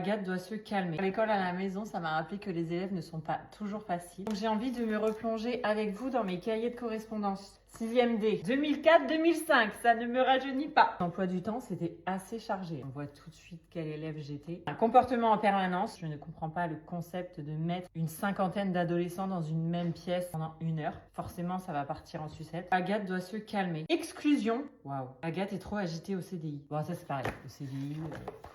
Agathe doit se calmer. À l'école, à la maison, ça m'a rappelé que les élèves ne sont pas toujours faciles. Donc j'ai envie de me replonger avec vous dans mes cahiers de correspondance. 6e D, 2004-2005, ça ne me rajeunit pas. L'emploi du temps, c'était assez chargé. On voit tout de suite quel élève j'étais. Un comportement en permanence. Je ne comprends pas le concept de mettre une cinquantaine d'adolescents dans une même pièce pendant 1 heure. Forcément, ça va partir en sucette. Agathe doit se calmer. Exclusion. Waouh. Agathe est trop agitée au CDI. Bon, ça c'est pareil. Au CDI,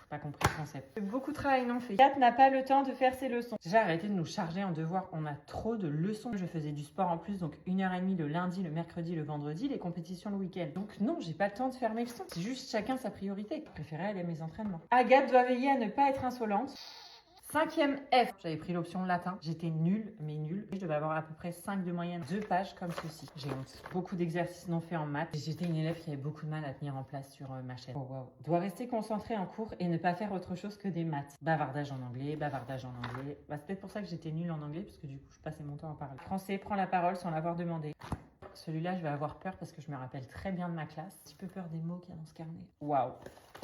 pas compris le concept. Beaucoup de travail non fait. Agathe n'a pas le temps de faire ses leçons. J'ai arrêté de nous charger en devoirs. On a trop de leçons. Je faisais du sport en plus, donc 1h30 le lundi, le mercredi, le vendredi, les compétitions le week-end. Donc non, j'ai pas le temps de faire mes leçons. C'est juste chacun sa priorité. Je préférais aller à mes entraînements. Agathe doit veiller à ne pas être insolente. 5e F, j'avais pris l'option latin. J'étais nulle, mais nulle. Je devais avoir à peu près 5 de moyenne, 2 pages comme ceci. J'ai honte. Beaucoup d'exercices non faits en maths. J'étais une élève qui avait beaucoup de mal à tenir en place sur ma chaîne. Oh wow. Dois rester concentrée en cours et ne pas faire autre chose que des maths. Bavardage en anglais, bavardage en anglais. C'est peut-être pour ça que j'étais nulle en anglais, parce que du coup, je passais mon temps à parler. Français, prends la parole sans l'avoir demandé. Celui-là, je vais avoir peur parce que je me rappelle très bien de ma classe. Un petit peu peur des mots qu'il y a dans ce carnet. Waouh!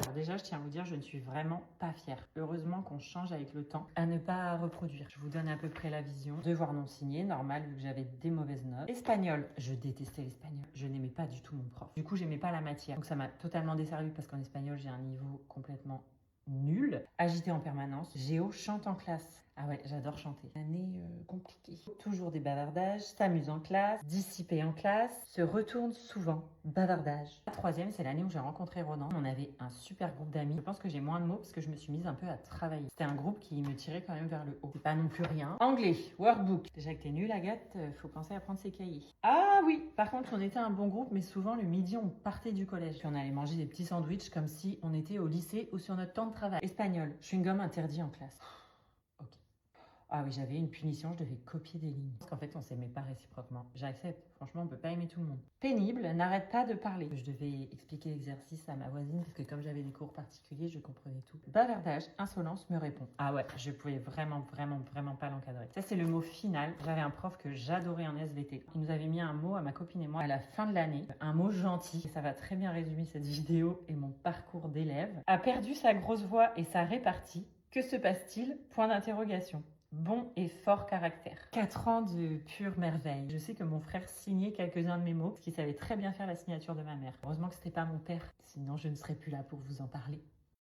Alors déjà, je tiens à vous dire, je ne suis vraiment pas fière. Heureusement qu'on change avec le temps à ne pas reproduire. Je vous donne à peu près la vision. Devoir non signé, normal, vu que j'avais des mauvaises notes. Espagnol, je détestais l'espagnol. Je n'aimais pas du tout mon prof. Du coup, j'aimais pas la matière. Donc ça m'a totalement desservi parce qu'en espagnol, j'ai un niveau complètement nul. Agité en permanence. Géo, chante en classe. Ah ouais, j'adore chanter. Année compliquée. Toujours des bavardages, s'amuse en classe, dissipé en classe, se retourne souvent, bavardage. La 3e, c'est l'année où j'ai rencontré Ronan. On avait un super groupe d'amis. Je pense que j'ai moins de mots parce que je me suis mise un peu à travailler. C'était un groupe qui me tirait quand même vers le haut. C'est pas non plus rien. Anglais, workbook. Déjà que t'es nulle, Agathe, faut penser à prendre ses cahiers. Ah oui, par contre, on était un bon groupe, mais souvent le midi, on partait du collège. Puis on allait manger des petits sandwichs comme si on était au lycée ou sur notre temps de travail. Espagnol, chewing-gum interdit en classe. Ok. Ah oui, j'avais une punition, je devais copier des lignes. Parce qu'en fait, on s'aimait pas réciproquement. J'accepte. Franchement, on peut pas aimer tout le monde. Pénible, n'arrête pas de parler. Je devais expliquer l'exercice à ma voisine parce que comme j'avais des cours particuliers, je comprenais tout. Bavardage, insolence me répond. Ah ouais, je pouvais vraiment pas l'encadrer. Ça, c'est le mot final. J'avais un prof que j'adorais en SVT. Il nous avait mis un mot à ma copine et moi à la fin de l'année. Un mot gentil. Et ça va très bien résumer cette vidéo et mon parcours d'élève. A perdu sa grosse voix et sa répartie. Que se passe-t-il? Point d'interrogation. Bon et fort caractère. 4 ans de pure merveille. Je sais que mon frère signait quelques-uns de mes mots, parce qu'il savait très bien faire la signature de ma mère. Heureusement que c'était pas mon père, sinon je ne serais plus là pour vous en parler.